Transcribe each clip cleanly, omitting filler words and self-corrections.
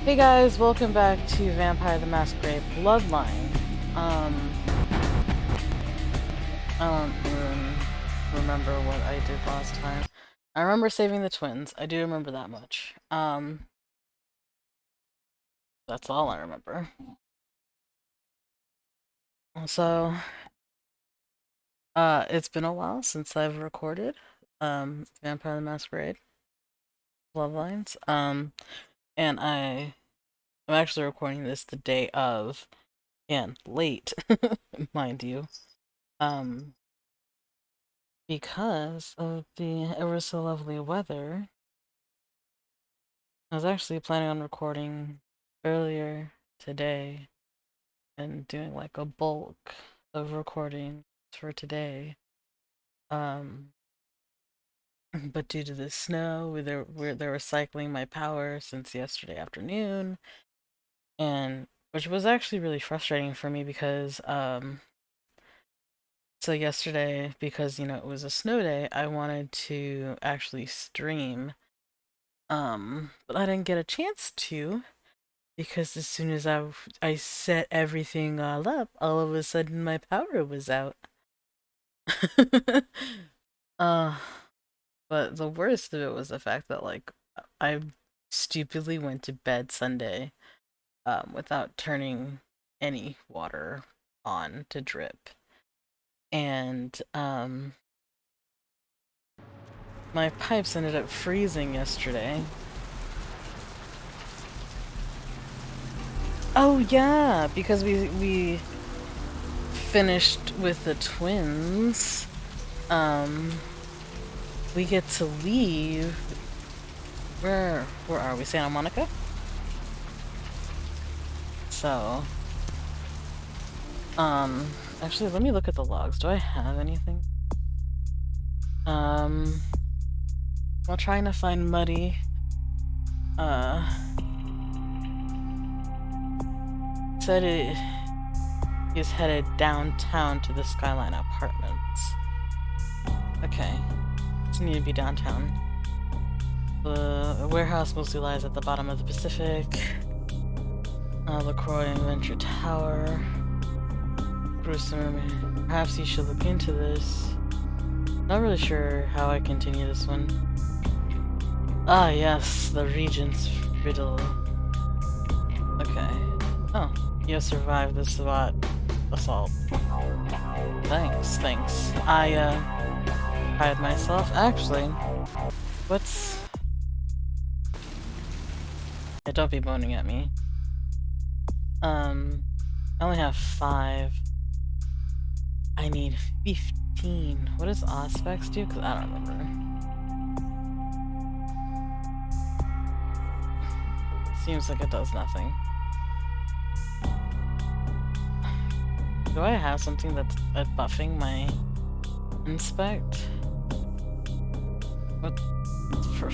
Hey guys, welcome back to Vampire the Masquerade Bloodlines. Um, I don't even remember what I did last time. I remember saving the twins. I do remember that much. That's all I remember. So, it's been a while since I've recorded, Vampire the Masquerade Bloodlines. And I'm actually recording this the day of, and late, mind you. Um, because of the ever so lovely weather. I was actually planning on recording earlier today and doing like a bulk of recording for today. Um, but due to the snow, they're recycling my power since yesterday afternoon, and which was actually really frustrating for me because so yesterday, because it was a snow day, I wanted to actually stream. But I didn't get a chance to because as soon as I set everything all up, all of a sudden my power was out. uh, but the worst of it was the fact that I stupidly went to bed Sunday without turning any water on to drip. And my pipes ended up freezing yesterday. Oh yeah, because we finished with the twins. Um, we get to leave. Where are we? Santa Monica? So, um, actually, let me look at the logs. Do I have anything? While trying to find Muddy, uh, said it is headed downtown to the Skyline Apartments. Okay, just need to be downtown. The warehouse mostly lies at the bottom of the Pacific. LaCroix and Venture Tower. Gruesome. Perhaps you should look into this. Not really sure how I continue this one. Ah, yes, the Regent's riddle. Okay. Oh, you survived the SWAT assault. Thanks. I pride myself. Actually, what's... Yeah, don't be moaning at me. I only have 5. I need 15. What does Auspex do? Because I don't remember. Seems like it does nothing. Do I have something that's buffing my inspect? What for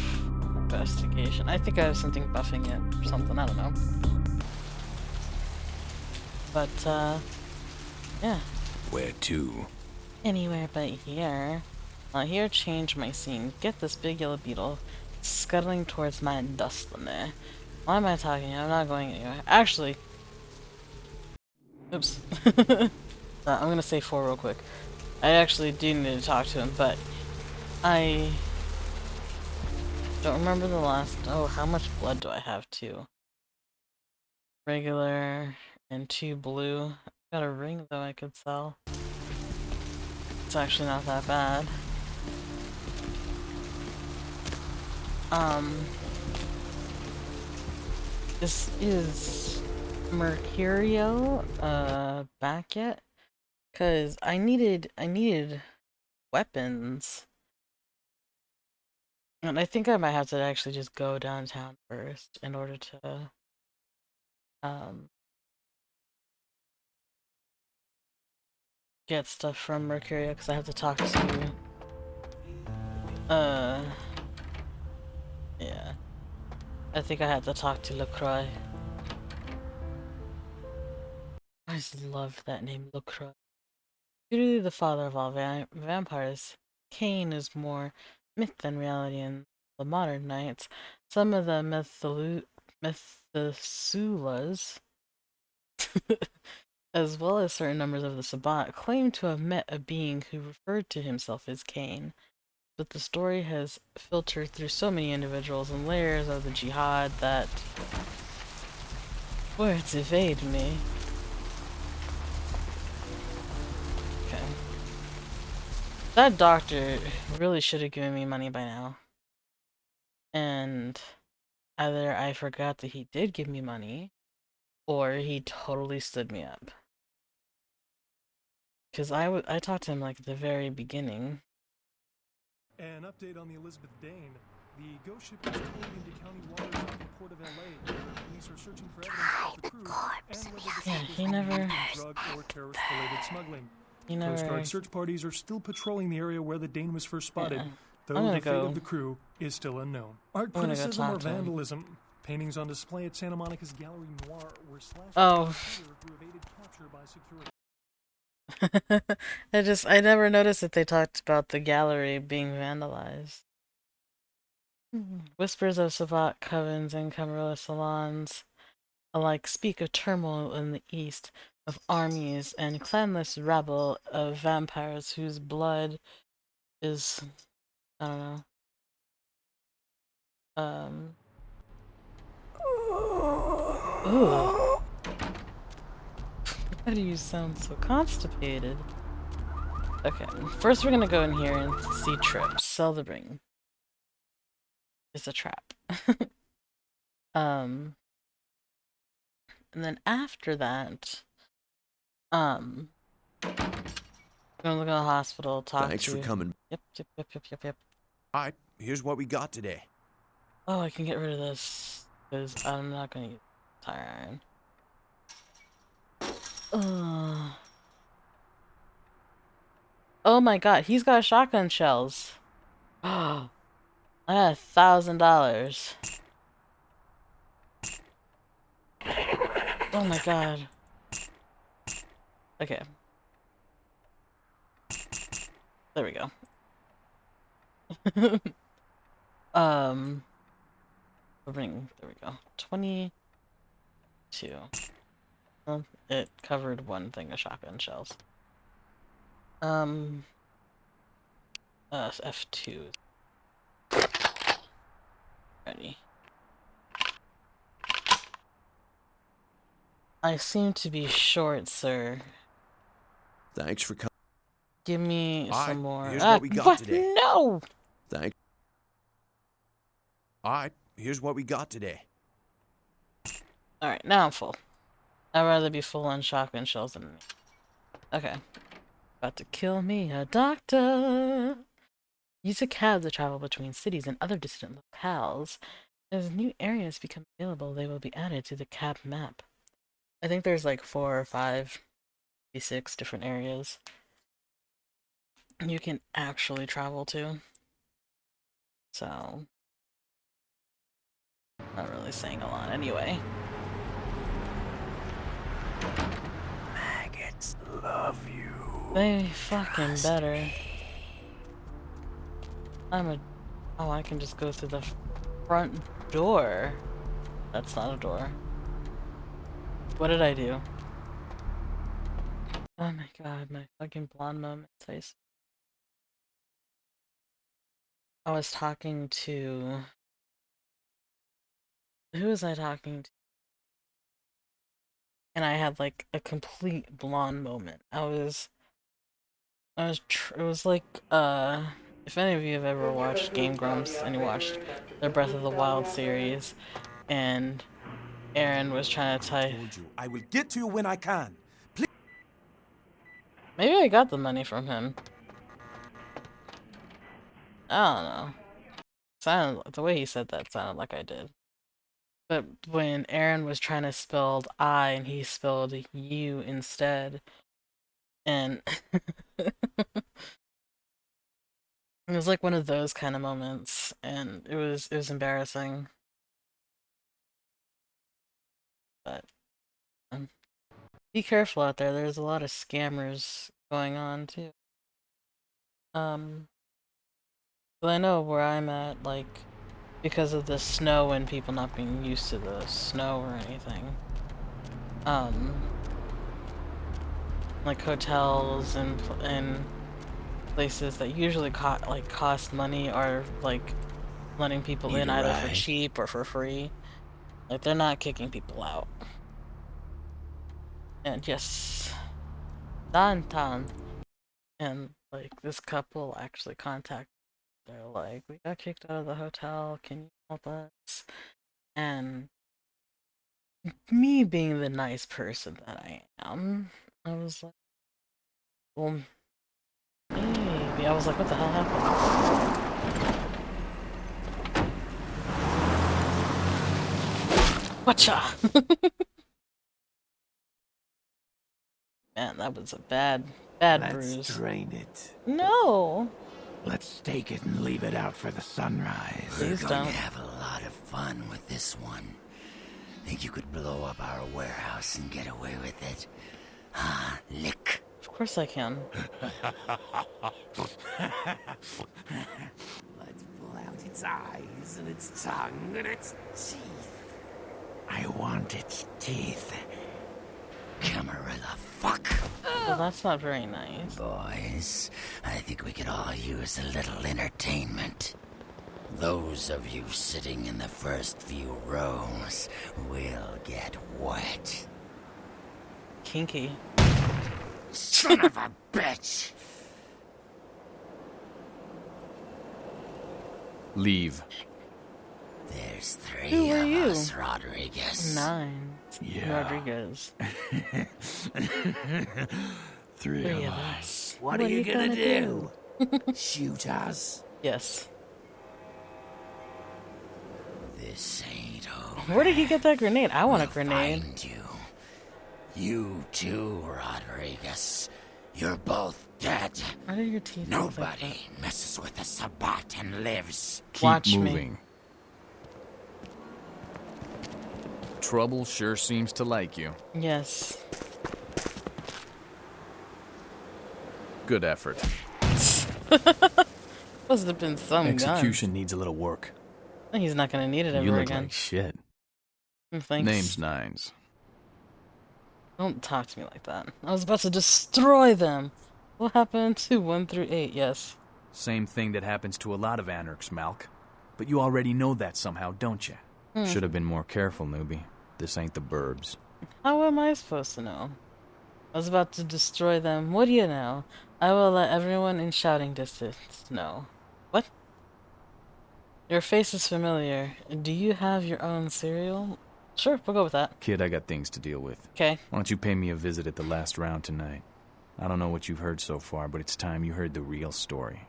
investigation? I think I have something buffing it or something, I don't know. But yeah. Where to? Anywhere but here. Here change my scene. Get this big yellow beetle scuttling towards my dustlamer. Why am I talking? I'm not going anywhere. Actually, oops. I'm gonna say 4 real quick. I actually do need to talk to him, but I don't remember the last... Oh, how much blood do I have too? Regular and 2 blue. Got a ring though I could sell. It's actually not that bad. Um, is Mercurio back yet? Cause I needed weapons. And I think I might have to actually just go downtown first in order to um get stuff from Mercurio because I have to talk to uh yeah. I think I had to talk to LaCroix. I just love that name, LaCroix. Truly the father of all vampires, Cain is more myth than reality in the modern nights. Some of the Methuselahs, as well as certain members of the Sabbat, claim to have met a being who referred to himself as Cain. But the story has filtered through so many individuals and layers of the jihad that words evade me. Okay. That doctor really should have given me money by now. And either I forgot that he did give me money, or he totally stood me up. Because I talked to him like at the very beginning. An update on the Elizabeth Dane. The ghost ship was towed into county waters off the port of LA, where police are searching for evidence of the crew and whether the ship was being used in drug or terrorist-related smuggling. Coast Guard search parties are still patrolling the area where the Dane was first spotted, though the fate of the crew is still unknown. Art criticism or vandalism? Paintings on display at Santa Monica's Gallery Noir were slashed by a shooter who evaded capture by security. I never noticed that they talked about the gallery being vandalized. Whispers of Savat covens and Camarilla salons alike speak of turmoil in the east, of armies and clanless rabble of vampires whose blood is, I don't know, ooh. Why do you sound so constipated? Okay, first we're gonna go in here and see trips. Sell the ring. It's a trap. And then after that, gonna look at the hospital, talk Thanks to... for coming. Yep. Alright, here's what we got today. Oh, I can get rid of this, because I'm not gonna use tire iron. Oh my god, he's got shotgun shells. Oh, I got $1,000. Oh my god. Okay. There we go. Ring. There we go. 22. Well, it covered one thing of shotgun shells. F2. Ready. I seem to be short, sir. Thanks for coming. Give me some more. Here's what we got today. No! Thanks. Alright, here's what we got today. Alright, now I'm full. I'd rather be full on shotgun shells than me. Okay. About to kill me, a doctor! Use a cab to travel between cities and other distant locales. As new areas become available, they will be added to the cab map. I think there's like 4 or 5, maybe 6 different areas you can actually travel to. So, not really saying a lot anyway. Maggots love you. They fucking better. Oh, I can just go through the front door. That's not a door. What did I do? Oh my god, my fucking blonde moments. I was talking to... Who was I talking to? And I had like a complete blonde moment. It was like, if any of you have ever watched Game Grumps and you watched the Breath of the Wild series, and Aaron was trying to type... I will get to you when I can. Please. Maybe I got the money from him. I don't know. The way he said that sounded like I did. But when Aaron was trying to spell I and he spelled you instead, and it was like one of those kind of moments, and it was embarrassing. But be careful out there. There's a lot of scammers going on too. But I know where I'm at, like because of the snow and people not being used to the snow or anything. Like hotels and places that usually cost money are like letting people Need in a either for ride? cheap or for free. Like they're not kicking people out. And just downtown, and like this couple actually contacted. They're like, we got kicked out of the hotel. Can you help us? And me being the nice person that I am, I was like, well, maybe. I was like, what the hell happened? Whatcha? Man, that was a bad Let's bruise. drain it. No! Let's take it and leave it out for the sunrise. Please We're going don't. to have a lot of fun with this one. Think you could blow up our warehouse and get away with it? Ah, lick. Of course I can. Let's pull out its eyes and its tongue and its teeth. I want its teeth. Camarilla fuck. Well, that's not very nice. Boys, I think we could all use a little entertainment. Those of you sitting in the first few rows will get wet. Kinky. Son of a bitch! Leave. There's three Who are of you? us, Rodriguez. 9. Yeah. Rodriguez. Three Three of of us. us. What are you gonna do? Shoot us? Yes. This ain't over. Where did he get that grenade? I want a We'll grenade. Find you. You too, Rodriguez. You're both dead. Why do your teeth look like Nobody messes with a Sabat and lives. Keep Watch me. moving. Trouble sure seems to like you. that? Yes. Good effort. Must have been some Execution needs a little work. gun. He's not gonna need it You ever look again. like shit. Thanks. Name's Nines. Don't talk to me like that. I was about to destroy them. What happened to 1 through 8? Yes. Same thing that happens to a lot of anarchs, Malk. But you already know that somehow, don't you? Should have been more careful, newbie. This ain't the burbs. How am I supposed to know? I was about to destroy them. What do you know? I will let everyone in shouting distance know. What? Your face is familiar. Do you have your own cereal? Sure, we'll go with that. Kid, I got things to deal with. Okay. Why don't you pay me a visit at the last round tonight? I don't know what you've heard so far, but it's time you heard the real story.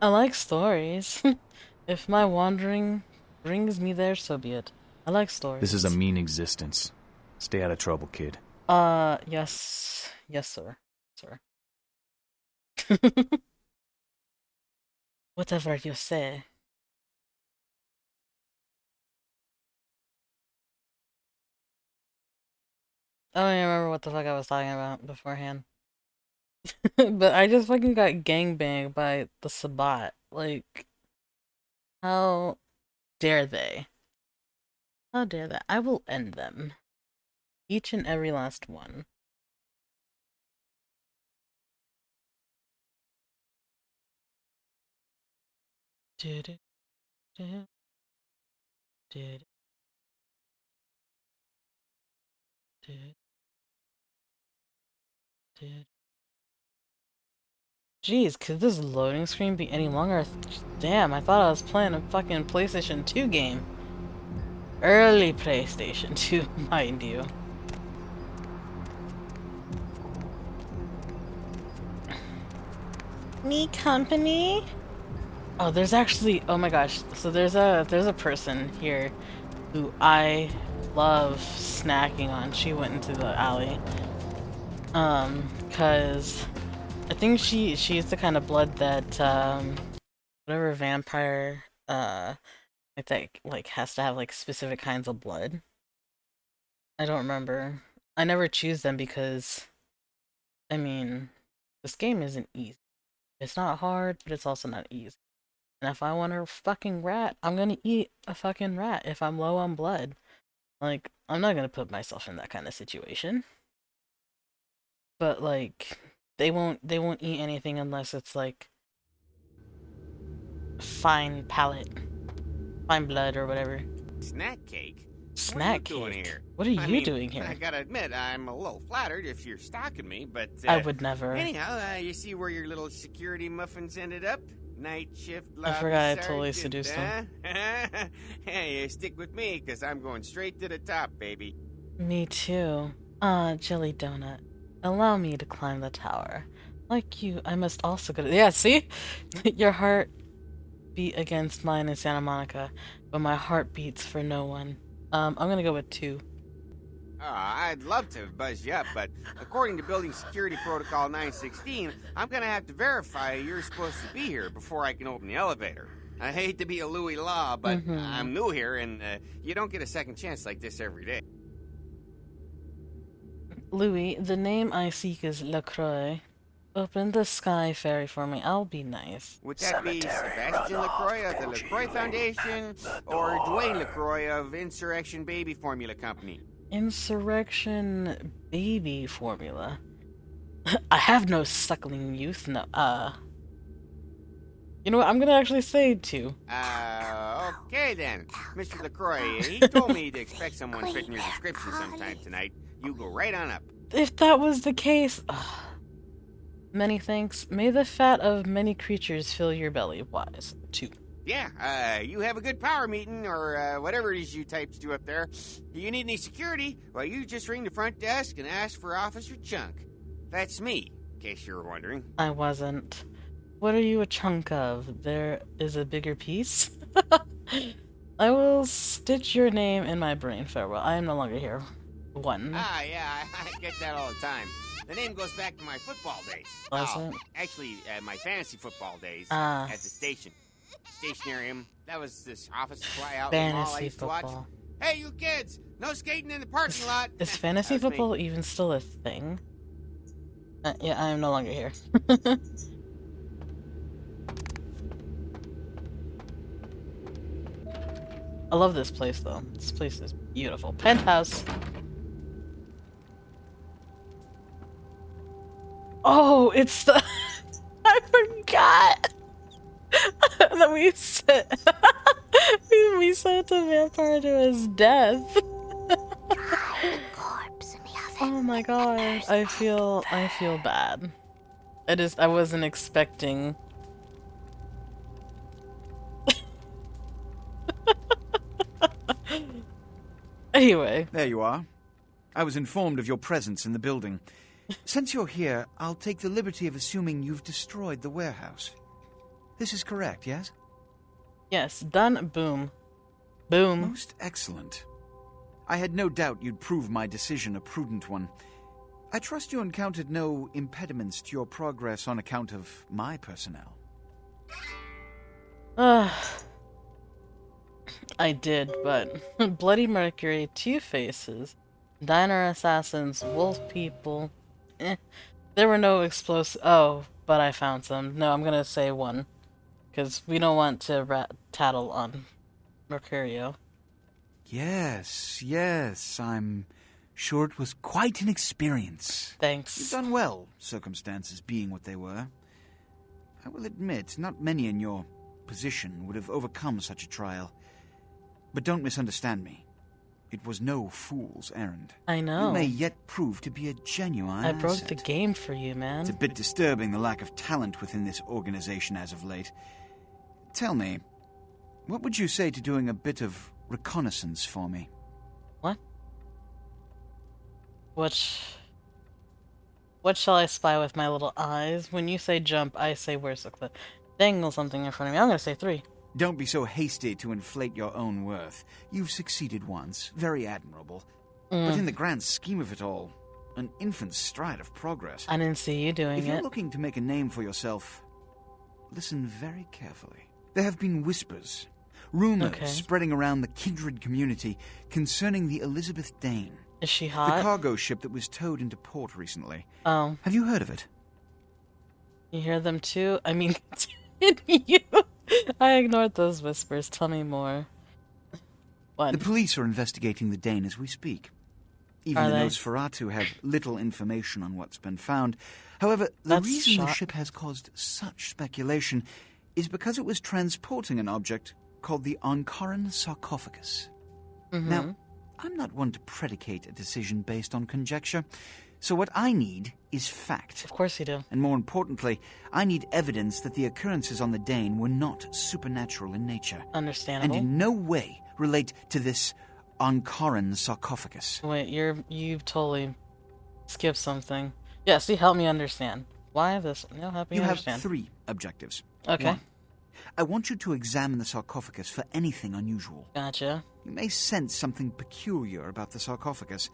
I like stories. If my wandering brings me there, so be it. I like stories. This is a mean existence. Stay out of trouble, kid. Yes. Yes, sir. Sir. Whatever you say. I don't even remember what the fuck I was talking about beforehand. But I just fucking got gangbanged by the Sabat. Like, how dare they? How dare they? I will end them. Each and every last one. Did did did did did. Jeez, could this loading screen be any longer? Damn, I thought I was playing a fucking PlayStation 2 game. Early PlayStation 2, mind you. Me company? Oh, there's actually, oh my gosh. So there's a person here who I love snacking on. She went into the alley. Cause I think she's the kind of blood that whatever vampire like that like has to have like specific kinds of blood. I don't remember. I never choose them because I mean this game isn't easy. It's not hard, but it's also not easy. And if I want a fucking rat, I'm gonna eat a fucking rat if I'm low on blood. Like, I'm not gonna put myself in that kind of situation. But like, they won't eat anything unless it's like fine palate, fine blood or whatever. Snack cake? Snack What are you doing cake. here? What are you I mean, doing here? I gotta admit, I'm a little flattered if you're stalking me, but... I would never. Anyhow, you see where your little security muffins ended up? Night shift I lobby forgot I totally sergeant, seduced huh? Hey, you stick with me, because I'm going straight to the top, baby. Me too. Ah, Jelly Donut. Allow me to climb the tower. Like you, I must also go to— Yeah, see? Your heart beat against mine in Santa Monica, but my heart beats for no one. I'm gonna go with 2. I'd love to buzz you up, but according to Building Security Protocol 916, I'm gonna have to verify you're supposed to be here before I can open the elevator. I hate to be a Louis Law, but I'm new here, and you don't get a second chance like this every day. Louis, the name I seek is LaCroix. Open the sky fairy for me. I'll be nice. Would that be Sebastian LaCroix of the LaCroix Foundation, or Dwayne LaCroix of Insurrection Baby Formula Company? Insurrection baby formula. I have no suckling youth. No. You know what? I'm gonna actually say 2. Okay then. Mr. LaCroix, he told me to expect someone fitting your description sometime tonight. You go right on up. If that was the case, many thanks. May the fat of many creatures fill your belly. Wise. 2. Yeah, you have a good power meeting, or whatever it is you types do up there. You need any security? Well, you just ring the front desk and ask for Officer Chunk. That's me, in case you were wondering. I wasn't. What are you a chunk of? There is a bigger piece? I will stitch your name in my brain. Farewell. I am no longer here. 1. Yeah, I get that all the time. The name goes back to my football days. Was it? Actually, my fantasy football days Ah. at the station. Stationarium. That was this office supply out in the mall I Fantasy used to watch. football. Hey, you kids! No skating in the parking lot! Is fantasy That was me. football even still a thing? Yeah, I am no longer here. I love this place, though. This place is beautiful. Penthouse. Oh, it's the— I forgot that we sent we sent the vampire to his death. Oh my god, I feel bad. I wasn't expecting. Anyway. There you are. I was informed of your presence in the building. Since you're here, I'll take the liberty of assuming you've destroyed the warehouse. This is correct, yes? Yes, done. Boom. Boom. Most excellent. I had no doubt you'd prove my decision a prudent one. I trust you encountered no impediments to your progress on account of my personnel. I did, but Bloody Mercury, Two Faces, Diner Assassins, Wolf People, there were no explosive— oh, but I found some. No, I'm gonna say 1, because we don't want to tattle on Mercurio. Yes, I'm sure it was quite an experience. Thanks. You've done well, circumstances being what they were. I will admit, not many in your position would have overcome such a trial. But don't misunderstand me. It was no fool's errand. I know. You may yet prove to be a genuine I broke asset. the game for you, man. It's a bit disturbing, the lack of talent within this organization as of late. Tell me, what would you say to doing a bit of reconnaissance for me? What? What shall I spy with my little eyes? When you say jump, I say where's the cliff? Dangle something in front of me. I'm gonna say 3. Don't be so hasty to inflate your own worth. You've succeeded once, very admirable. But in the grand scheme of it all, an infant's stride of progress. I didn't see you doing If you're it. looking to make a name for yourself, listen very carefully. There have been whispers, rumors spreading around the kindred community concerning the Elizabeth Dane. Is she The hot? cargo ship that was towed into port recently. Oh. Have you heard of it? You hear them too? I mean, you. I ignored those whispers. Tell me more. What? The police are investigating the Dane as we speak. Even Are the they? Nosferatu have little information on what's been found. However, the That's reason the shock. ship has caused such speculation is because it was transporting an object called the Ankaran sarcophagus. Now, I'm not one to predicate a decision based on conjecture, so what I need is fact. Of course you do. And more importantly, I need evidence that the occurrences on the Dane were not supernatural in nature. Understandable. And in no way relate to this Ankaran sarcophagus. Wait, you've totally skipped something. Yeah, see, help me understand. Why this? No, help me You have understand. 3 objectives. Okay. 1. I want you to examine the sarcophagus for anything unusual. Gotcha. You may sense something peculiar about the sarcophagus.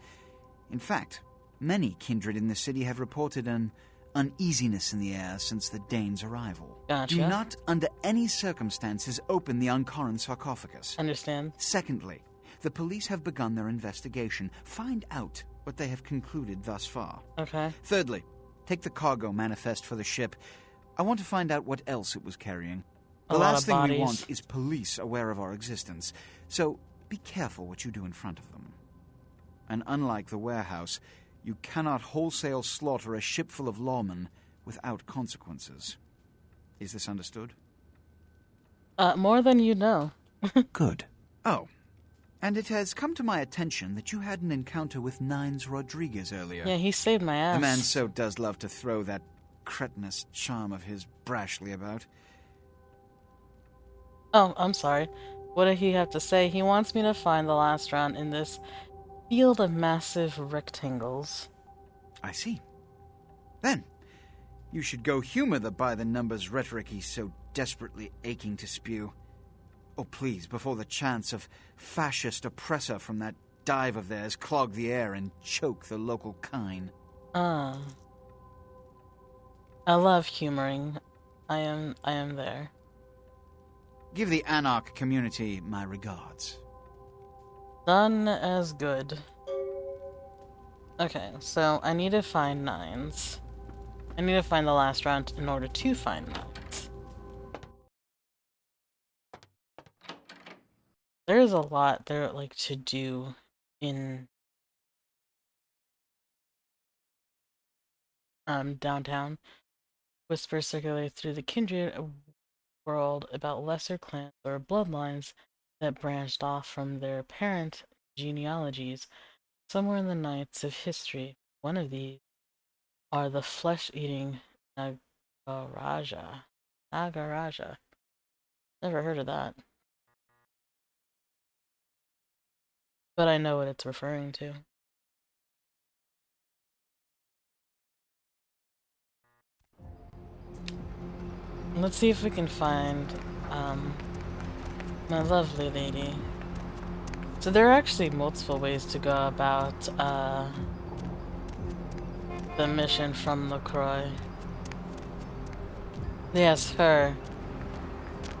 In fact, many kindred in the city have reported an uneasiness in the air since the Dane's arrival. Gotcha. Do not, under any circumstances, open the Ankaran sarcophagus. Understand. Secondly, the police have begun their investigation. Find out what they have concluded thus far. Okay. Thirdly, take the cargo manifest for the ship. I want to find out what else it was carrying. The A lot last of thing we bodies. want is police aware of our existence, so be careful what you do in front of them. And unlike the warehouse, you cannot wholesale slaughter a ship full of lawmen without consequences. Is this understood? More than you know. Good. Oh, and it has come to my attention that you had an encounter with Nines Rodriguez earlier. Yeah, he saved my ass. The man so does love to throw that cretinous charm of his brashly about. Oh, I'm sorry. What did he have to say? He wants me to find the last round in this field of massive rectangles. I see. Then, you should go humor the by-the-numbers rhetoric he's so desperately aching to spew. Oh, please, before the chance of fascist oppressor from that dive of theirs clog the air and choke the local kine. I love humoring. I am there. Give the Anarch community my regards. Done as good. Okay, so I need to find Nines. I need to find the last round in order to find Nines. There's a lot there, like, to do in downtown. Whispers circulate through the kindred world about lesser clans or bloodlines that branched off from their parent genealogies somewhere in the nights of history. One of these are the flesh-eating Nagaraja. Nagaraja. Never heard of that. But I know what it's referring to. Let's see if we can find my lovely lady. So there are actually multiple ways to go about the mission from LaCroix. Yes, her.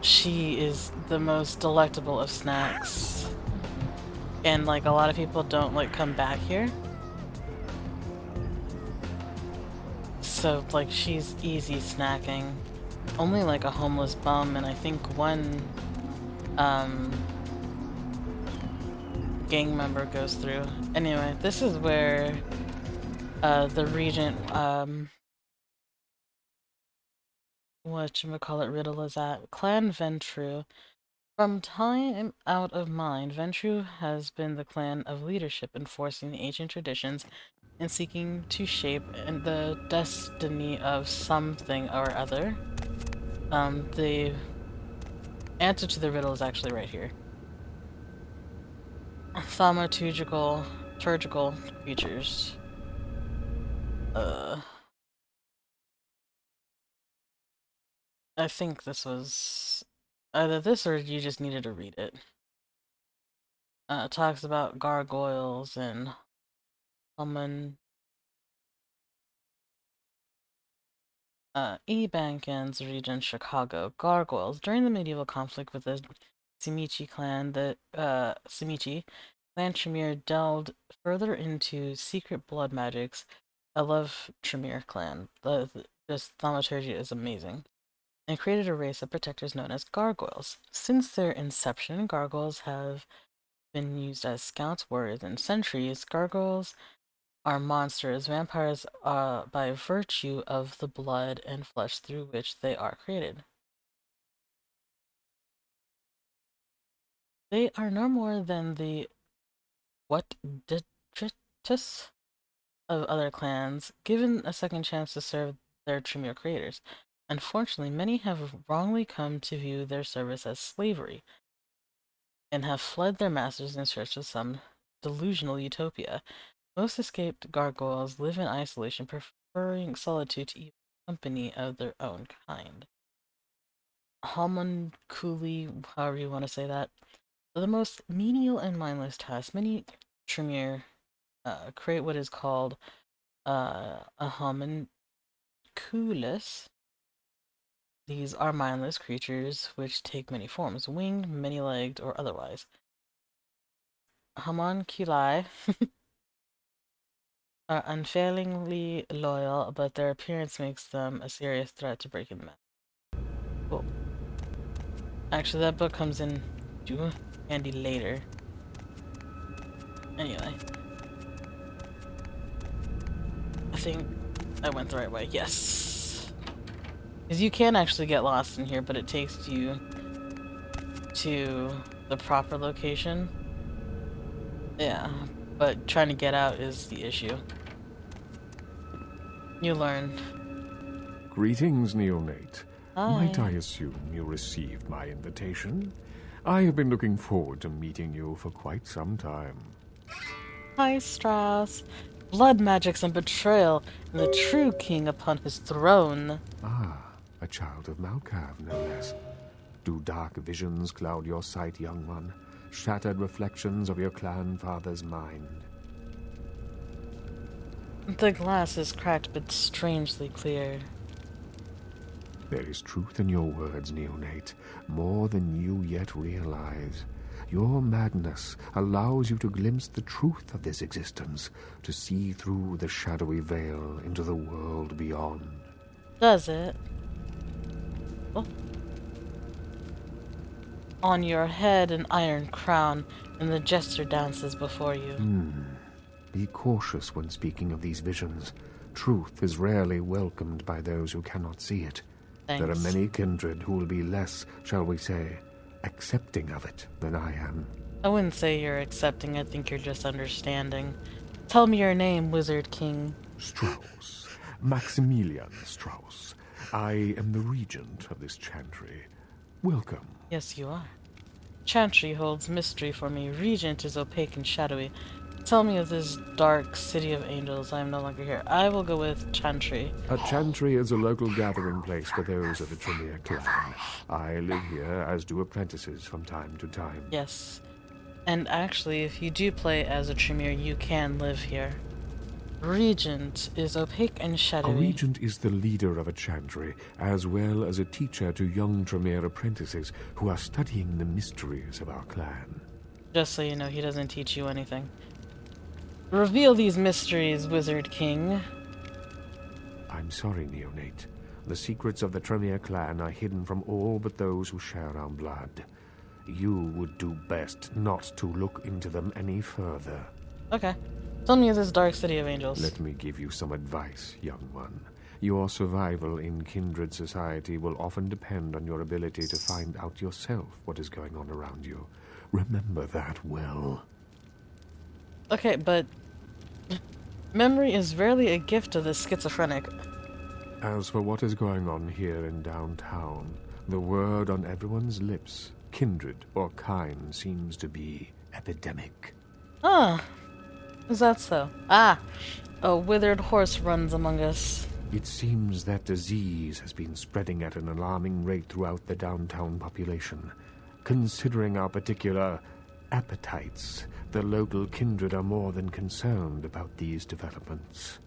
She is the most delectable of snacks. And like a lot of people don't like come back here. So like she's easy snacking. Only like a homeless bum and I think one gang member goes through. Anyway, this is where the regent whatchamacallit riddle is at. Clan Ventru. From time out of mind, Ventru has been the clan of leadership, enforcing the ancient traditions and seeking to shape the destiny of something or other. The answer to the riddle is actually right here. Thaumaturgical creatures. I think this was either this or you just needed to read it. It talks about gargoyles and E-Bankins region, Chicago. Gargoyles. During the medieval conflict with the Simichi clan, the Simichi clan Tremere delved further into secret blood magics. I love Tremere clan. This thaumaturgy is amazing. and created a race of protectors known as gargoyles. Since their inception, gargoyles have been used as scouts, warriors, and sentries. Gargoyles are monsters, vampires by virtue of the blood and flesh through which they are created. They are no more than the what detritus of other clans, given a second chance to serve their Tremere creators. Unfortunately, many have wrongly come to view their service as slavery, and have fled their masters in search of some delusional utopia. Most escaped gargoyles live in isolation, preferring solitude to even company of their own kind. Homunculi, however you want to say that, are the most menial and mindless tasks. Many Tremere create what is called a homunculus. These are mindless creatures which take many forms, winged, many-legged, or otherwise. Homunculi are unfailingly loyal, but their appearance makes them a serious threat to breaking them out. Cool. Actually, that book comes in handy later. Anyway. I think I went the right way. Yes. Because you can actually get lost in here, but it takes you to the proper location. Yeah, but trying to get out is the issue. You learn. Greetings, neonate. Hi. Might I assume you received my invitation? I have been looking forward to meeting you for quite some time. Hi, Strauss. Blood magics and betrayal, and the true king upon his throne. Ah, a child of Malkav, no less. Do dark visions cloud your sight, young one? Shattered reflections of your clan father's mind? The glass is cracked but strangely clear. There is truth in your words, neonate, more than you yet realize. Your madness allows you to glimpse the truth of this existence, to see through the shadowy veil into the world beyond. Does it? Oh. On your head an iron crown, and the jester dances before you. Be cautious when speaking of these visions. Truth is rarely welcomed by those who cannot see it. Thanks. There are many kindred who will be less, shall we say, accepting of it than I am. I wouldn't say you're accepting, I think you're just understanding. Tell me your name, Wizard King. Strauss. Maximilian Strauss. I am the regent of this chantry. Welcome. Yes, you are. Chantry holds mystery for me. Regent is opaque and shadowy. Tell me of this dark city of angels. I am no longer here. I will go with Chantry. A chantry is a local gathering place for those of the Tremere clan. I live here, as do apprentices from time to time. Yes. And actually, if you do play as a Tremere, you can live here. Regent is opaque and shadowy. A regent is the leader of a chantry, as well as a teacher to young Tremere apprentices who are studying the mysteries of our clan. Just so you know, he doesn't teach you anything. Reveal these mysteries, Wizard King. I'm sorry, neonate. The secrets of the Tremere clan are hidden from all but those who share our blood. You would do best not to look into them any further. Okay. Tell me of this dark city of angels. Let me give you some advice, young one. Your survival in kindred society will often depend on your ability to find out yourself what is going on around you. Remember that well. Okay, but memory is rarely a gift of the schizophrenic. As for what is going on here in downtown, the word on everyone's lips, kindred or kind, seems to be epidemic. Ah, is that so? Ah, a withered horse runs among us. It seems that disease has been spreading at an alarming rate throughout the downtown population. Considering our particular appetites, the local kindred are more than concerned about these developments.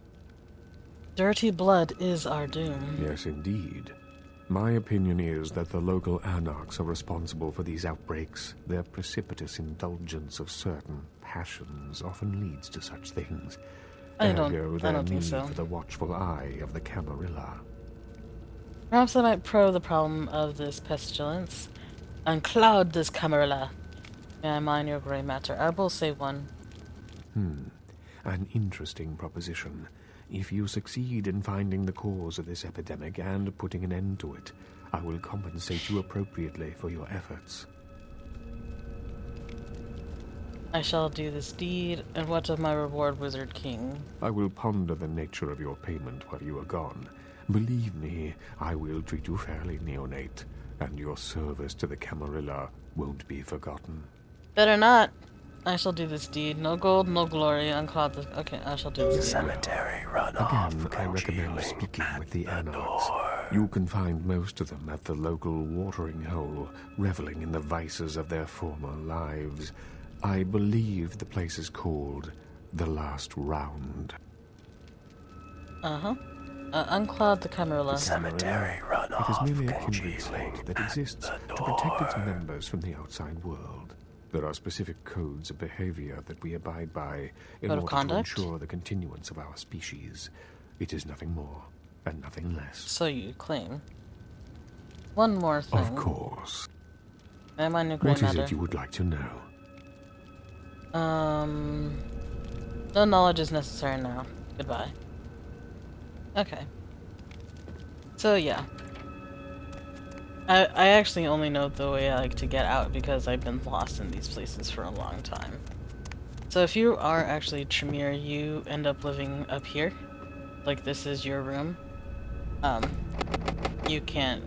Dirty blood is our doom. Yes, indeed. My opinion is that the local anarchs are responsible for these outbreaks. Their precipitous indulgence of certain passions often leads to such things. I don't Ergo, think their need so. for the watchful eye of the Camarilla. Perhaps I might probe the problem of this pestilence. Uncloud this camarilla. May I mind your grey matter? I will say one. An interesting proposition. If you succeed in finding the cause of this epidemic and putting an end to it, I will compensate you appropriately for your efforts. I shall do this deed, and what of my reward, Wizard King? I will ponder the nature of your payment while you are gone. Believe me, I will treat you fairly, neonate, and your service to the Camarilla won't be forgotten. Better not. I shall do this deed. No gold, no glory. Uncloud the... Okay, I shall do this deed. Cemetery Again, I recommend speaking with the Anarchs. You can find most of them at the local watering hole, reveling in the vices of their former lives. I believe the place is called The Last Round. Uncloud the Camarilla. Cemetery It is merely a kindred spot that exists to protect its members from the outside world. There are specific codes of behavior that we abide by in Code of order to conduct? ensure the continuance of our species. It is nothing more and nothing less. So you claim. One more thing. Of course. Am I new grey What is matter? it you would like to know? No knowledge is necessary now. Goodbye. Okay. So yeah. I actually only know the way I like to get out because I've been lost in these places for a long time. So if you are actually Tremere, you end up living up here. Like this is your room. You can't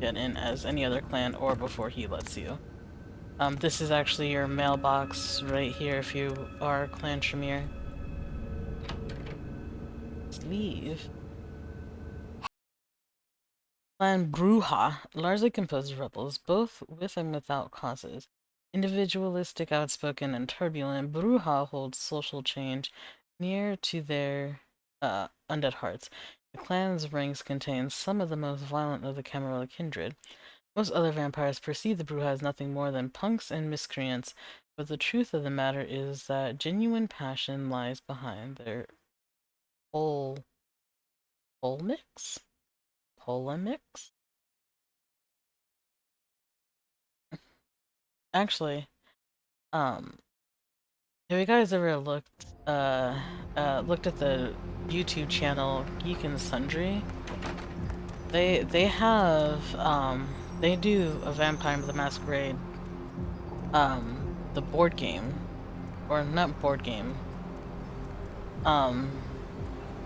get in as any other clan or before he lets you. This is actually your mailbox right here if you are Clan Tremere. Let's leave. Clan Bruja, largely composed of rebels, both with and without causes. Individualistic, outspoken, and turbulent, Bruja holds social change near to their undead hearts. The clan's ranks contain some of the most violent of the Camarilla kindred. Most other vampires perceive the Bruja as nothing more than punks and miscreants, but the truth of the matter is that genuine passion lies behind their polemics? Polemics? Actually, have you guys ever looked at the YouTube channel Geek and Sundry? They have they do a Vampire the Masquerade the board game, or not board game,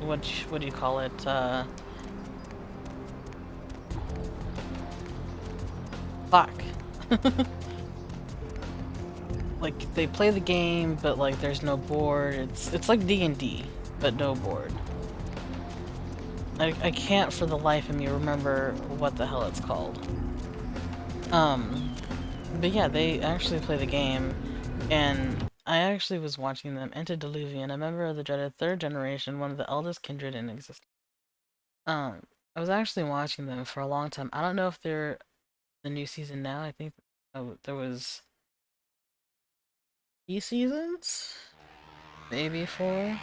what do you call it, fuck. Like, they play the game, but like there's no board. It's like D&D, but no board. I can't for the life of me remember what the hell it's called. But yeah, they actually play the game, and I actually was watching them. Antediluvian, a member of the dreaded third generation, one of the eldest kindred in existence. I was actually watching them for a long time. I don't know if they're the new season now. I think there was 3 seasons, maybe 4.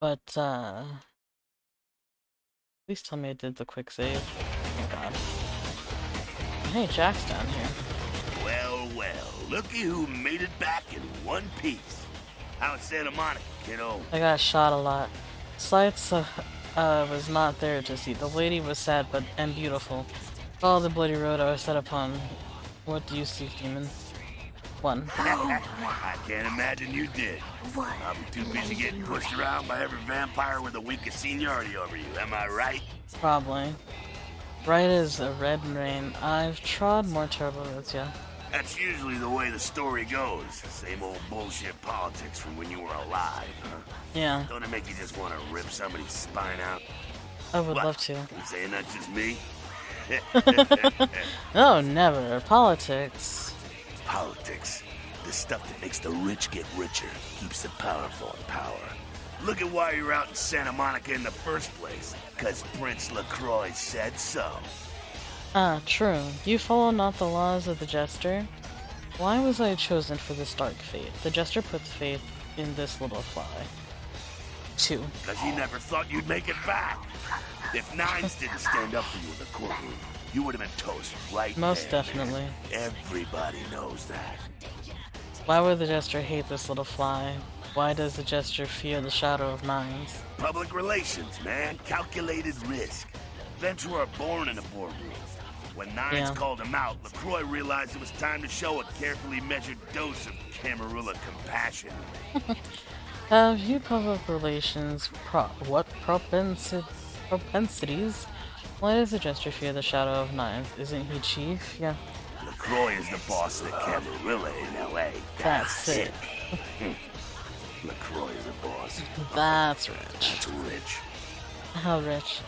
But please tell me I did the quick save. Oh god. Hey, Jack's down here. Well, well, looky who made it back in one piece. How's Santa Monica, kiddo? I got shot a lot. Sights was not there to see. The lady was sad and beautiful. Follow the bloody road I was set upon. What do you see, demon? 1. I can't imagine you did. I'm too busy getting pushed around by every vampire with the weakest seniority over you, am I right? Probably. Right as a red rain. I've trod more terrible roads, yeah. That's usually the way the story goes. Same old bullshit politics from when you were alive, huh? Yeah. Don't it make you just want to rip somebody's spine out? I would love to. You saying that's just me? No, never. Politics. Politics. The stuff that makes the rich get richer, keeps the powerful in power. Look at why you're out in Santa Monica in the first place. 'Cause Prince LaCroix said so. Ah, true. You follow not the laws of the Jester? Why was I chosen for this dark fate? The Jester puts faith in this little fly. 2. Because he never thought you'd make it back. If Nines didn't stand up for you in the courtroom, you would have been toast right Most there, definitely. man. Everybody knows that. Why would the Jester hate this little fly? Why does the Jester fear the shadow of Nines? Public relations, man. Calculated risk. Venturer are born in a boardroom. When Nines called him out, LaCroix realized it was time to show a carefully measured dose of Camarilla compassion. Have you public relations propensities? Why does the Jester fear the shadow of Nines? Isn't he chief? Yeah. LaCroix is the boss of the Camarilla in L.A. That's it. LaCroix is the boss. That's rich. That's rich. How rich?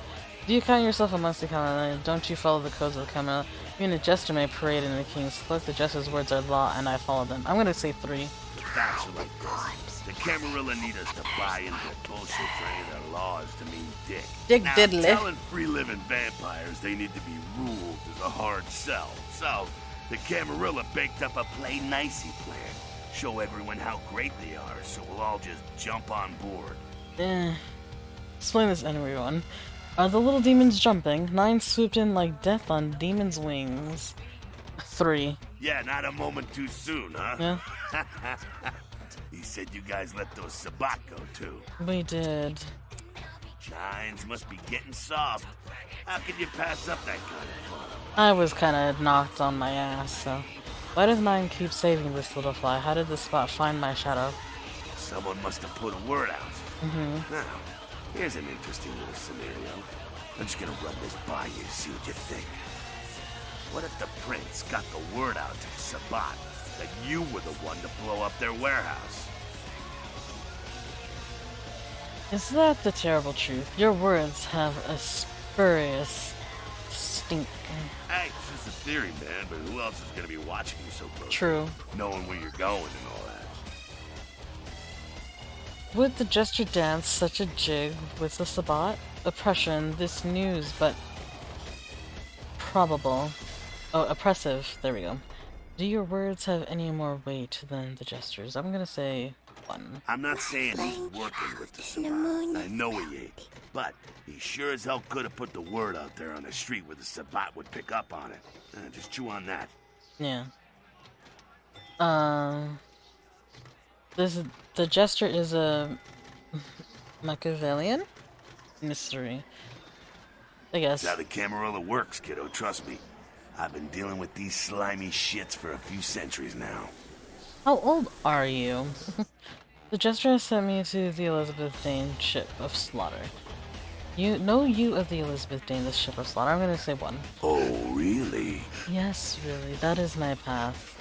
Do you count yourself amongst the Camarilla? Don't you follow the codes of the Camarilla? You and a Jester may parade in the King's Cloak. The Jester's words are law, and I follow them. I'm gonna say 3. The facts are like this. The Camarilla need us to buy into their bullshit train of their laws to mean dick. Dick now, diddly. Telling free-living vampires they need to be ruled is a hard sell. So, the Camarilla baked up a play-nicey plan. Show everyone how great they are, so we'll all just jump on board. Explain this everyone. Are the little demons jumping? 9 swooped in like death on demons' wings. 3. Yeah, not a moment too soon, huh? Yeah. He said you guys let those Sabat go, too. We did. Nines must be getting soft. How could you pass up that kind of fun? I was kinda knocked on my ass, so... Why does 9 keep saving this little fly? How did the spot find my shadow? Someone must have put a word out. Now, here's an interesting little scenario. I'm just gonna run this by you, see what you think. What if the prince got the word out to the Sabat that you were the one to blow up their warehouse? Is that the terrible truth? Your words have a spurious stink. Hey, it's just a theory, man, but who else is gonna be watching you so close? True. Knowing where you're going and all that. Would the Jester dance such a jig with the Sabat? Oppression, this news, but... probable. Oh, oppressive. There we go. Do your words have any more weight than the Jester's? I'm gonna say 1. I'm not saying he's working with the Sabat. I know he ain't. But he sure as hell could have put the word out there on the street where the Sabat would pick up on it. Just chew on that. Yeah. The Jester is a Machiavellian mystery. I guess. That's how the Camarilla works, kiddo, trust me. I've been dealing with these slimy shits for a few centuries now. How old are you? The Jester has sent me to the Elizabeth Dane ship of slaughter. You of the Elizabeth Dane, this ship of slaughter. I'm gonna say 1. Oh, really? Yes, really. That is my path.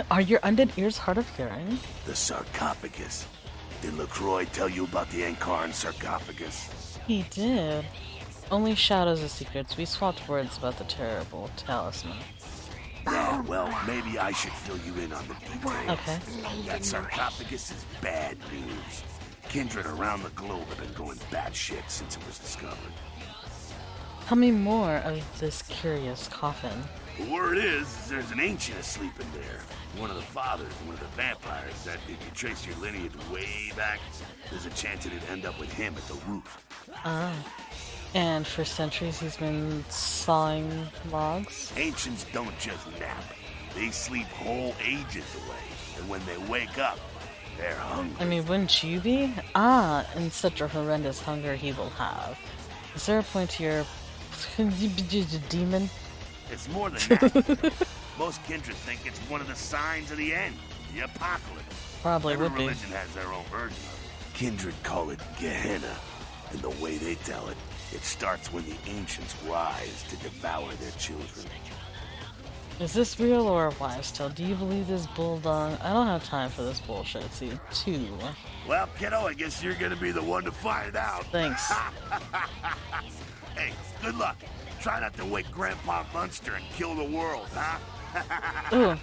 Are your undead ears hard of hearing? The sarcophagus. Did LaCroix tell you about the Ankaran sarcophagus? He did. Only shadows of secrets. We swapped words about the terrible talisman. Yeah, well, maybe I should fill you in on the details. Okay. That sarcophagus is bad news. Kindred around the globe have been going batshit since it was discovered. Tell me more of this curious coffin. The word is, there's an ancient asleep in there. One of the fathers of one of the vampires that, if you trace your lineage way back, there's a chance it'd end up with him at the root. Ah. And for centuries he's been sawing logs? Ancients don't just nap. They sleep whole ages away. And when they wake up, they're hungry. I mean, wouldn't you be? Ah, and such a horrendous hunger he will have. Is there a point to your... demon? It's more than that. Most kindred think it's one of the signs of the end, the apocalypse. Probably Every would be. religion has their own version of it. Kindred call it Gehenna, and the way they tell it, it starts when the ancients rise to devour their children. Is this real or a wives' tale? Do you believe this bulldog? I don't have time for this bullshit. See, 2. Well, kiddo, I guess you're gonna be the one to find out. Thanks. Hey, good luck. Try not to wake Grandpa Munster and kill the world, huh? Ooh,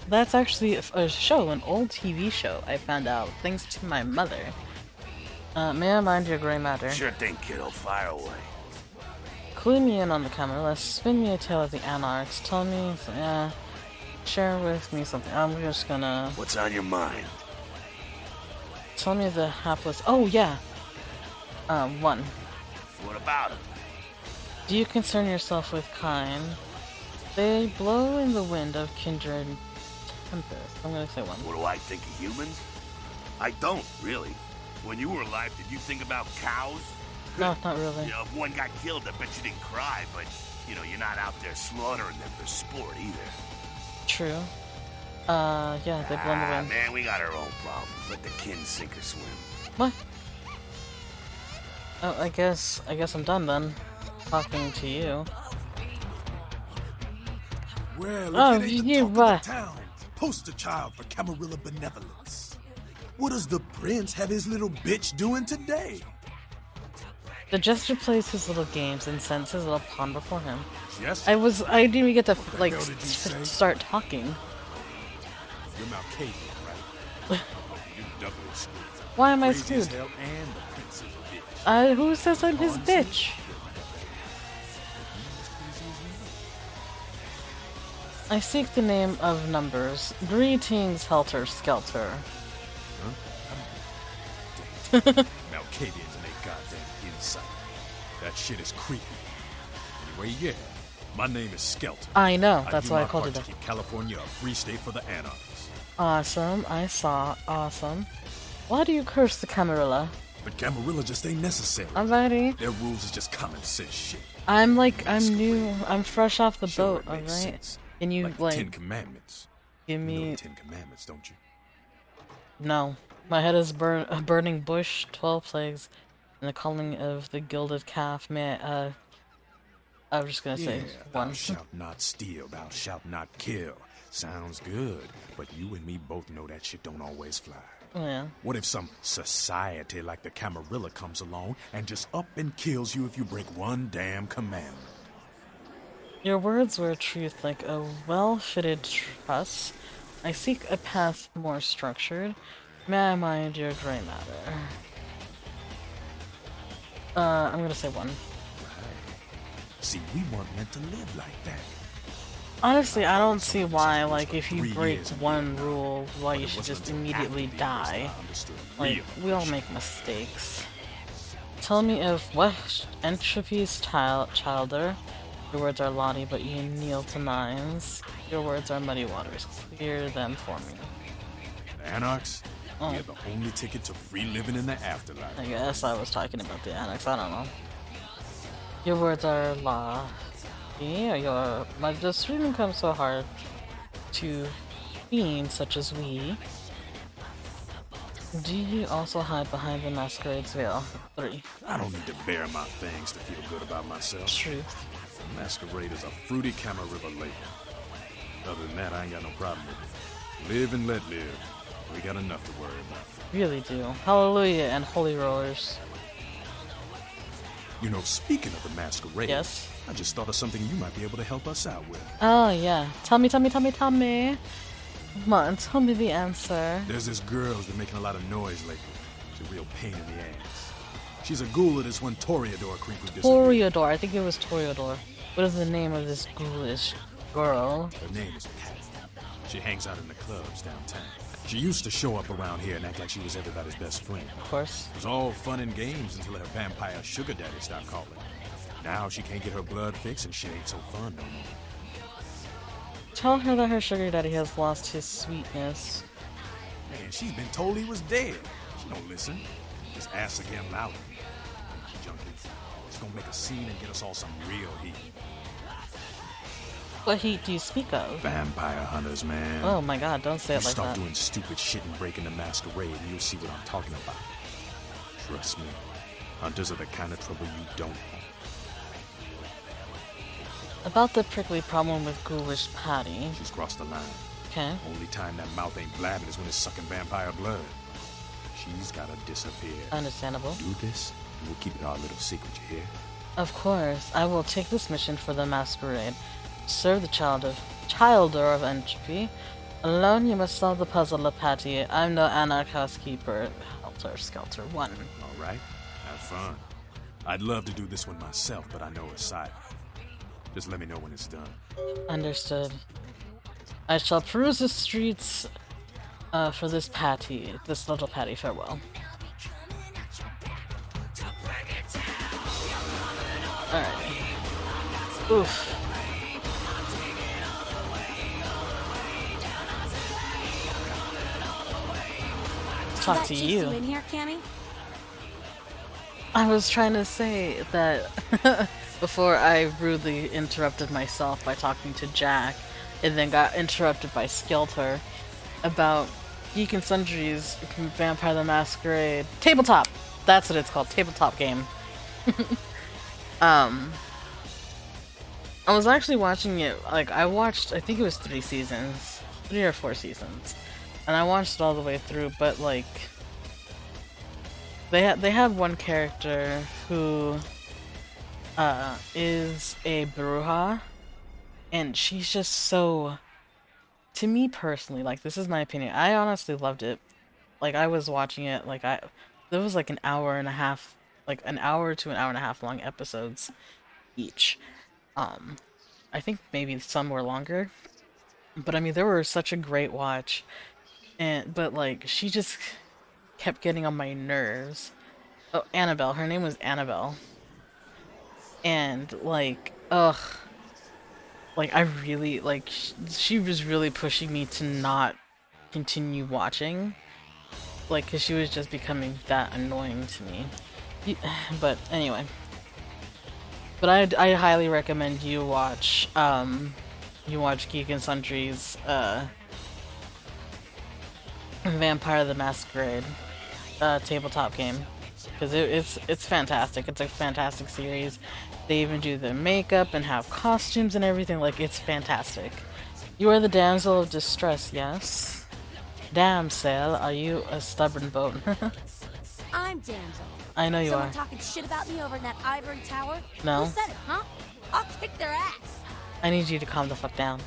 that's actually a show, an old TV show I found out thanks to my mother. May I mind your gray matter? Sure thing, kiddo. Fire away. Clue me in on the camera. Let's spin me a tale of the Anarchs. Tell me, share with me something. I'm just gonna... What's on your mind? Tell me the hapless... Oh, yeah. 1. What about him? Do you concern yourself with kind? They blow in the wind of kindred tempest. I'm gonna say 1. What do I think of humans? I don't, really. When you were alive, did you think about cows? No, not really. You know, if one got killed, I bet you didn't cry, but, you know, you're not out there slaughtering them for sport either. True. Yeah, they blow in the wind. Man, we got our own problems. Let the kin sink or swim. What? Oh, I guess I'm done then. Talking to you. Well, Oh, if it ain't the you talk of the what? town, poster child for Camarilla benevolence. What does the prince have his little bitch doing today? The jester plays his little games and sends his little pawn before him. Yes? I didn't even get to, like, hell did you say? start talking. You're Malkavian, right? You doubly screwed. Why am I Crazy as screwed? hell, and the prince is a bitch. Who says I'm his Honestly, bitch? I seek the name of numbers. Greetings, Helter Skelter. Malkavians and they goddamn insight. That shit is creepy. Anyway, yeah. My name is Skelter. I know, I that's do why I my called part you to that. keep California a free state for the anarchists. Awesome, I saw. Awesome. Why do you curse the Camarilla? But Camarilla just ain't necessary. Alrighty. Their rules is just common sense shit. I'm new. I'm fresh off the Sure, boat, it makes alright? sense. Can you, Like the Ten Commandments. give You know me... the Ten Commandments, don't you? No. My head is a burning bush, 12 plagues, and the calling of the gilded calf. I was just gonna say Thou 1. shalt not steal, thou shalt not kill. Sounds good, but you and me both know that shit don't always fly. Yeah. What if some society like the Camarilla comes along and just up and kills you if you break one damn commandment? Your words were truth like a well-fitted truss. I seek a path more structured. May I mind your gray matter? I'm gonna say 1. See, we weren't meant to live like that. Honestly, I don't see why, like, if you 3 break years in one the rule, why But you it should wasn't just until immediately after the years that die. I understood Like, real we all friendship. make mistakes. Tell me of what entropy's childer. Your words are laughty, but you kneel to nines. Your words are muddy waters. Clear them for me. The Anarchs? Oh. We have the only ticket to free living in the afterlife. I guess I was talking about the annex, I don't know. Your words are lofty, but does freedom come so hard to fiends such as we? Do you also hide behind the Masquerade's veil? 3. I don't need to bare my fangs to feel good about myself. Truth. Masquerade is a fruity Camarilla lake. Other than that, I ain't got no problem with it. Live and let live. We got enough to worry about. Really do. Hallelujah and holy rollers. You know, speaking of the Masquerade, Yes? I just thought of something you might be able to help us out with. Oh, yeah. Tell me. Come on, tell me the answer. There's this girl who's been making a lot of noise lately. She's a real pain in the ass. She's a ghoul of this one Toreador creep who disappeared. Toreador. I think it was Toreador. What is the name of this ghoulish girl? Her name is Pat. She hangs out in the clubs downtown. She used to show up around here and act like she was everybody's best friend. Of course. It was all fun and games until her vampire sugar daddy stopped calling. Now she can't get her blood fixed and shit ain't so fun no more. Tell her that her sugar daddy has lost his sweetness. Man, she's been told he was dead. She don't listen. Just asks again louder. Junkie. It's gonna make a scene and get us all some real heat. What heat do you speak of? Vampire hunters, man. Oh my god, don't say You it like start that. doing stupid shit and breaking the Masquerade and you'll see what I'm talking about. Trust me. Hunters are the kind of trouble you don't want. About the prickly problem with ghoulish Patty. She's crossed the line. Okay. Only time that mouth ain't blabbing is when it's sucking vampire blood. She's gotta disappear. Understandable. Do this, and we'll keep it our little secret, you hear? Of course, I will take this mission for the Masquerade. Serve the childer of entropy. Alone you must solve the puzzle of Patty. I'm no anarchist keeper. Helter Skelter 1. Alright, have fun. I'd love to do this one myself, but I know it's silent. Just let me know when it's done. Understood. I shall peruse the streets for this little patty. Farewell. Alright. Oof. Talk to you. In here, Cammy? I was trying to say that before I rudely interrupted myself by talking to Jack, and then got interrupted by Skelter about Geek and Sundry's Vampire the Masquerade tabletop. That's what it's called, tabletop game. I was actually watching it. Like I think it was 3 or 4 seasons, and I watched it all the way through. But like, they have one character who is a bruja, and she's just so, to me personally, like, this is my opinion, I honestly loved it. Like, I was watching it, like, there was like an hour and a half, like an hour to an hour and a half long episodes each. I think maybe some were longer, but I mean, they were such a great watch, but like, she just kept getting on my nerves. Oh, Annabelle. Her name was Annabelle. And, like, ugh. Like, I really, like, she was really pushing me to not continue watching. Like, because she was just becoming that annoying to me. But, anyway. But I highly recommend you watch Geek and Sundry's, Vampire the Masquerade tabletop game, because it's fantastic. It's a fantastic series. They even do the makeup and have costumes and everything. Like, it's fantastic. You are the damsel of distress, yes? Damsel, are you a stubborn boat? I'm damsel. I know you Someone are. talking shit about me over in that ivory tower? No. Who said it, huh? I'll kick their ass. I need you to calm the fuck down.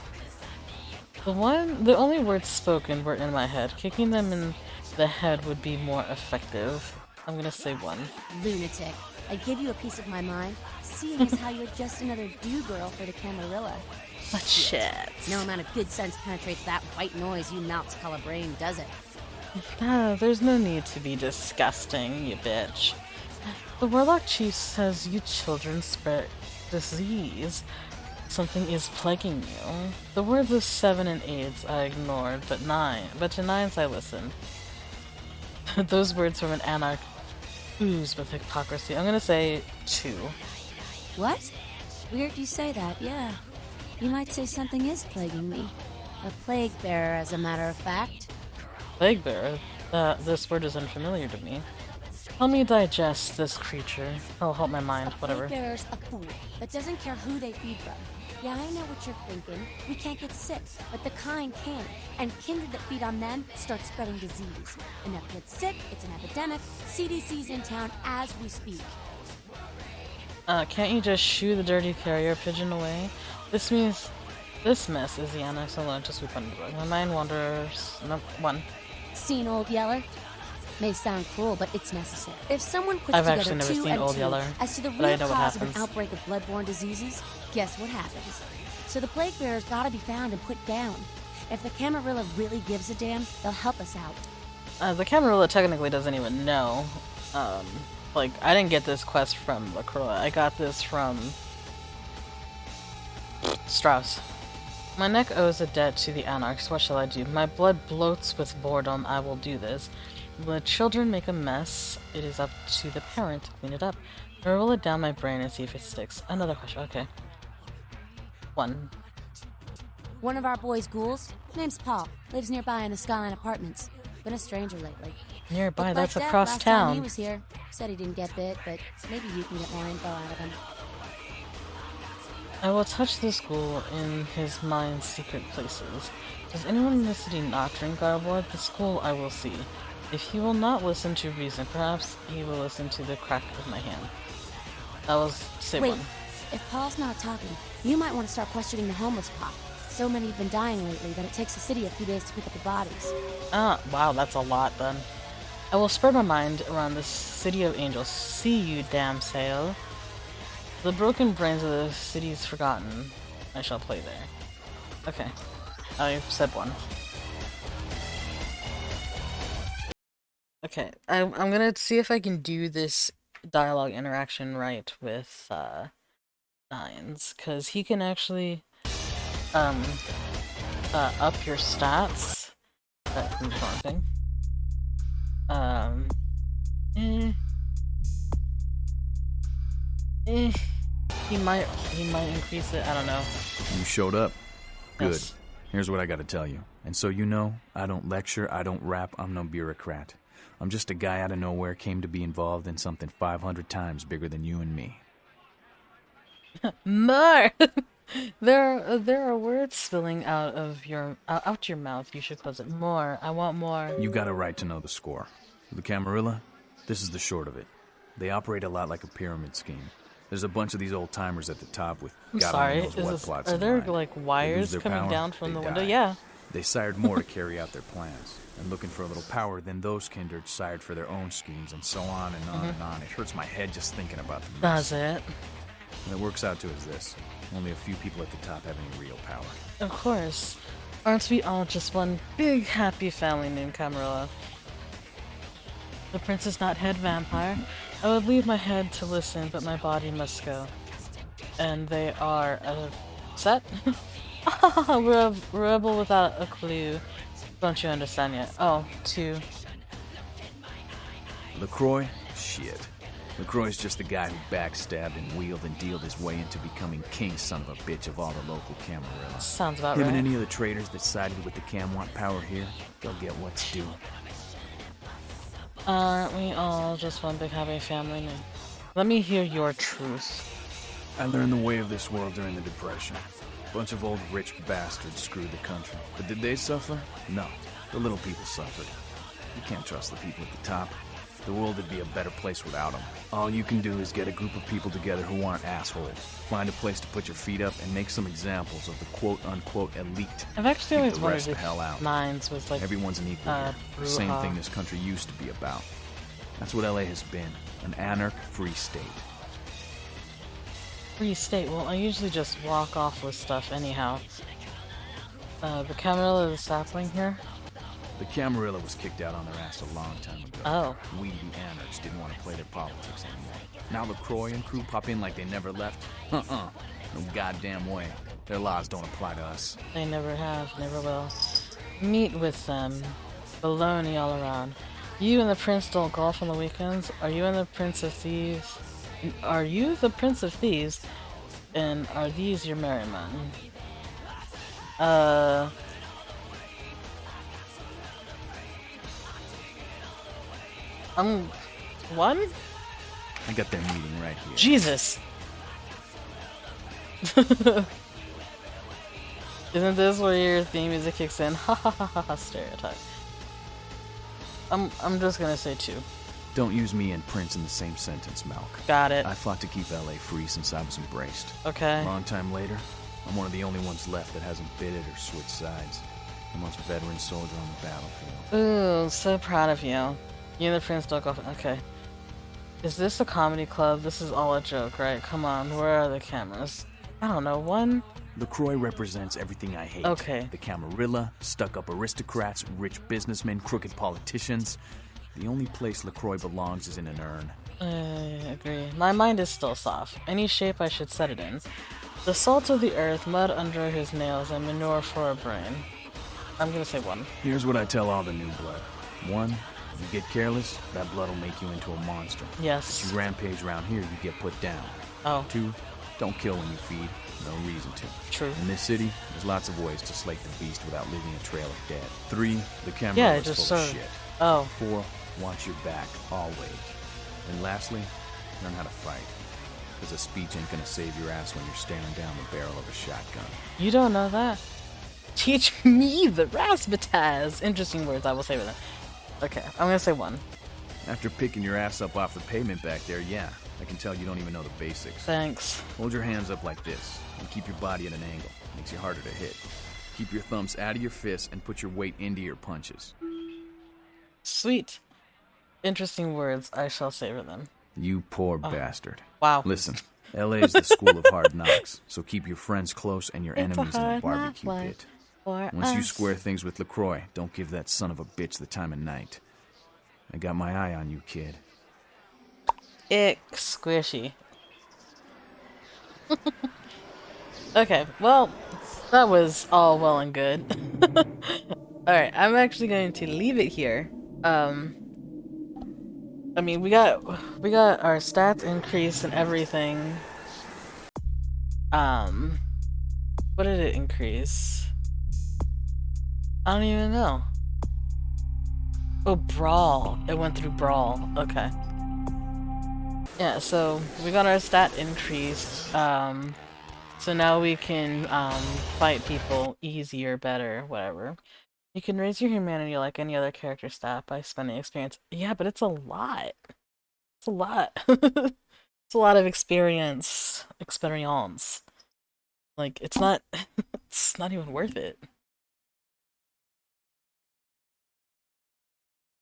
The only words spoken were in my head. Kicking them in the head would be more effective. I'm gonna say one. Lunatic. I give you a piece of my mind, seeing as how you're just another do-girl for the Camarilla. But shit. No amount of good sense penetrates that white noise you mouse color brain, does it? No, there's no need to be disgusting, you bitch. The Warlock Chief says you children spread disease. Something is plaguing you. The words of 7 and 8 I ignored, but to 9s I listened. Those words from an anarch ooze with hypocrisy. I'm gonna say 2. What? Weird you say that, yeah. You might say something is plaguing me. A plague bearer, as a matter of fact. Plague bearer? This word is unfamiliar to me. Help me digest this creature. I'll help my mind, whatever. A plague bearer's a fool that doesn't care who they feed from. Yeah, I know what you're thinking. We can't get sick, but the kind can. And kindred that feed on them start spreading disease. Enough gets sick, it's an epidemic. CDC's in town as we speak. Can't you just shoo the dirty carrier pigeon away? This means this mess is the annex alone to sweep under the rug. My mind wanders. Nope, 1. Seen Old Yeller? May sound cruel, but it's necessary. If someone puts I've together actually never 2 seen and Old 2 Yeller, as to the but I real know what cause of an happens. outbreak of bloodborne diseases, guess what happens? So the plague bearers gotta be found and put down. If the Camarilla really gives a damn, they'll help us out. The Camarilla technically doesn't even know. Like, I didn't get this quest from LaCroix. I got this from Strauss. My neck owes a debt to the Anarchs. What shall I do? My blood bloats with boredom. I will do this. When the children make a mess, it is up to the parent to clean it up. I roll it down my brain and see if it sticks. Another question. Okay. 1. One of our boys' ghouls, name's Paul, lives nearby in the Skyline Apartments. Been a stranger lately. Nearby? Looked That's like across last time he town. was here. Said he didn't get bit, but maybe you can get more info out of him. I will touch this ghoul in his mind's secret places. Does anyone in the city not drink Garboard? The school I will see. If he will not listen to reason, perhaps he will listen to the crack of my hand. I will say Wait, 1. if Paul's not talking, you might want to start questioning the homeless pop. So many have been dying lately that it takes the city a few days to pick up the bodies. Ah, wow, that's a lot then. I will spread my mind around the city of angels. See you, damn sail. The broken brains of the city is forgotten. I shall play there. Okay. I said one. Okay, I'm gonna see if I can do this dialogue interaction right with Nines, because he can actually up your stats. That's important. He might increase it. I don't know. You showed up. Good. Yes. Here's what I gotta tell you. And so you know, I don't lecture, I don't rap, I'm no bureaucrat. I'm just a guy out of nowhere came to be involved in something 500 times bigger than you and me. More. There are words spilling out of your mouth. You should close it. More. I want more. You got a right to know the score. The Camarilla, this is the short of it. They operate a lot like a pyramid scheme. There's a bunch of these old timers at the top with God only knows what plots are in there mind. like wires coming power, down from the window? die. Yeah. They sired more to carry out their plans, and looking for a little power, then those kindred sired for their own schemes, and so on and on and on. It hurts my head just thinking about them. Does it? What it works out to is this. Only a few people at the top have any real power. Of course. Aren't we all just one big happy family named Camarilla? The prince is not head vampire. I would leave my head to listen, but my body must go. And they are set? Rebel without a clue. Don't you understand yet? Oh, two. LaCroix? Shit. LaCroix's just the guy who backstabbed and wheeled and dealed his way into becoming king son of a bitch of all the local Camarillas. Sounds about Him right. and any of the traitors that sided with the Cam want power here, they'll get what's due. Aren't we all just one big happy family now? Let me hear your truth. I learned the way of this world during the Depression. A bunch of old rich bastards screwed the country. But did they suffer? No. The little people suffered. You can't trust the people at the top. The world would be a better place without them. All you can do is get a group of people together who aren't assholes. Find a place to put your feet up and make some examples of the quote-unquote elite. I've actually Keep always the wondered rest the if hell out. Nines was like Everyone's an equal here. The same thing this country used to be about. That's what LA has been. An anarch-free state. Free state. Well, I usually just walk off with stuff anyhow. The Camarilla is sapling here. The Camarilla was kicked out on their ass a long time ago. Oh. We, the anarchs, didn't want to play their politics anymore. Now LaCroix and crew pop in like they never left? No goddamn way. Their laws don't apply to us. They never have, never will. Meet with them. Baloney all around. You and the prince don't golf on the weekends? Are you and the Prince of Thieves? Are you the Prince of Thieves? And are these your merry men? One? I got their meeting right here. Jesus! Isn't this where your theme music kicks in? Ha ha ha ha, stereotype. I'm just gonna say two. Don't use me and Prince in the same sentence, Malk. Got it. I fought to keep LA free since I was embraced. Okay. A long time later, I'm one of the only ones left that hasn't bid it or switched sides. The most veteran soldier on the battlefield. Ooh, so proud of you. You and the Prince don't go. Okay. Is this a comedy club? This is all a joke, right? Come on, where are the cameras? I don't know, one? LaCroix represents everything I hate. Okay. The Camarilla, stuck-up aristocrats, rich businessmen, crooked politicians. The only place LaCroix belongs is in an urn. I agree. My mind is still soft. Any shape I should set it in. The salt of the earth, mud under his nails, and manure for a brain. I'm gonna say one. Here's what I tell all the new blood. One, if you get careless, that blood will make you into a monster. Yes. If you rampage around here, you get put down. Oh. Two, don't kill when you feed. No reason to. True. In this city, there's lots of ways to slake the beast without leaving a trail of dead. Three, the camera Yeah, is just full of so- shit. Oh. Four, watch your back, always. And lastly, learn how to fight. Because a speech ain't gonna save your ass when you're staring down the barrel of a shotgun. You don't know that? Teach me the razzmatazz. Interesting words, I will say with it. Okay, I'm gonna say one. After picking your ass up off the pavement back there, yeah, I can tell you don't even know the basics. Thanks. Hold your hands up like this, and keep your body at an angle. Makes you harder to hit. Keep your thumbs out of your fists and put your weight into your punches. Sweet. Interesting words, I shall savor them. You poor bastard. Wow. Listen, LA is the school of hard knocks, so keep your friends close and your It's a enemies in a hard knock barbecue life. pit. For Once you us. square things with LaCroix, don't give that son of a bitch the time of night. I got my eye on you, kid. Ick squishy. Okay, well, that was all well and good. Alright, I'm actually going to leave it here. I mean, we got our stats increased and everything. What did it increase? I don't even know. Oh, Brawl. It went through Brawl. Okay. Yeah, so we got our stat increased. So now we can fight people easier, better, whatever. You can raise your humanity like any other character stat by spending experience. Yeah, but it's a lot. It's a lot. It's a lot of experience. Experience. Like, it's not it's not even worth it.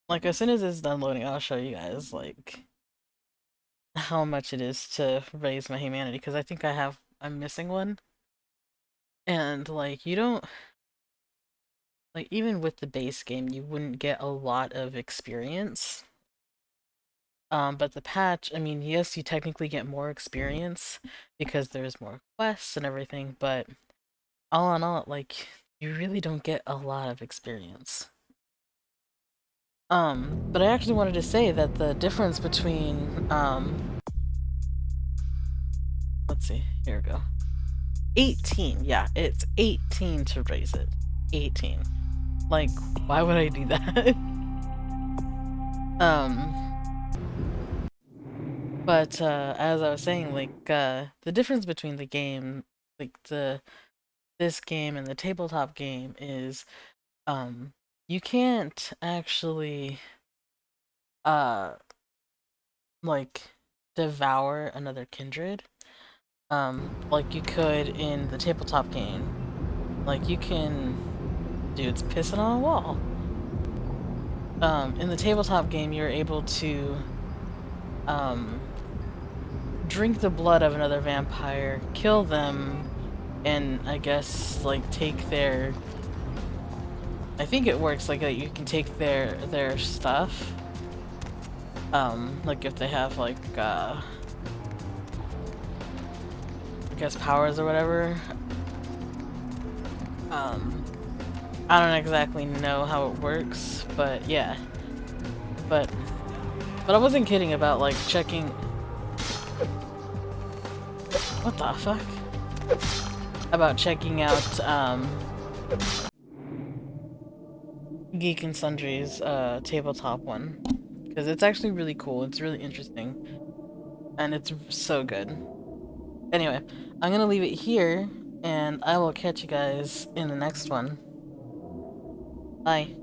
Like, as soon as it's done loading, I'll show you guys, like, how much it is to raise my humanity, because I think I'm missing one. And, like, you don't, like, even with the base game, you wouldn't get a lot of experience. But the patch, I mean, yes, you technically get more experience because there's more quests and everything, but all in all, like, you really don't get a lot of experience. But I actually wanted to say that the difference between, let's see, here we go. 18, yeah, it's 18 to raise it. 18. Like, why would I do that? But, as I was saying, like, the difference between the game, like, this game and the tabletop game is, you can't actually, uh, like, devour another kindred, like you could in the tabletop game. Like, you can... Dude's pissing on a wall. In the tabletop game, you're able to, drink the blood of another vampire, kill them, and I guess, like, take their... I think it works like that. You can take their stuff. Like if they have, like, I guess powers or whatever. I don't exactly know how it works, but yeah. But I wasn't kidding about, like, checking... What the fuck? About checking out, Geek and Sundry's, tabletop one. Because it's actually really cool, it's really interesting. And it's so good. Anyway, I'm gonna leave it here, and I will catch you guys in the next one. Bye.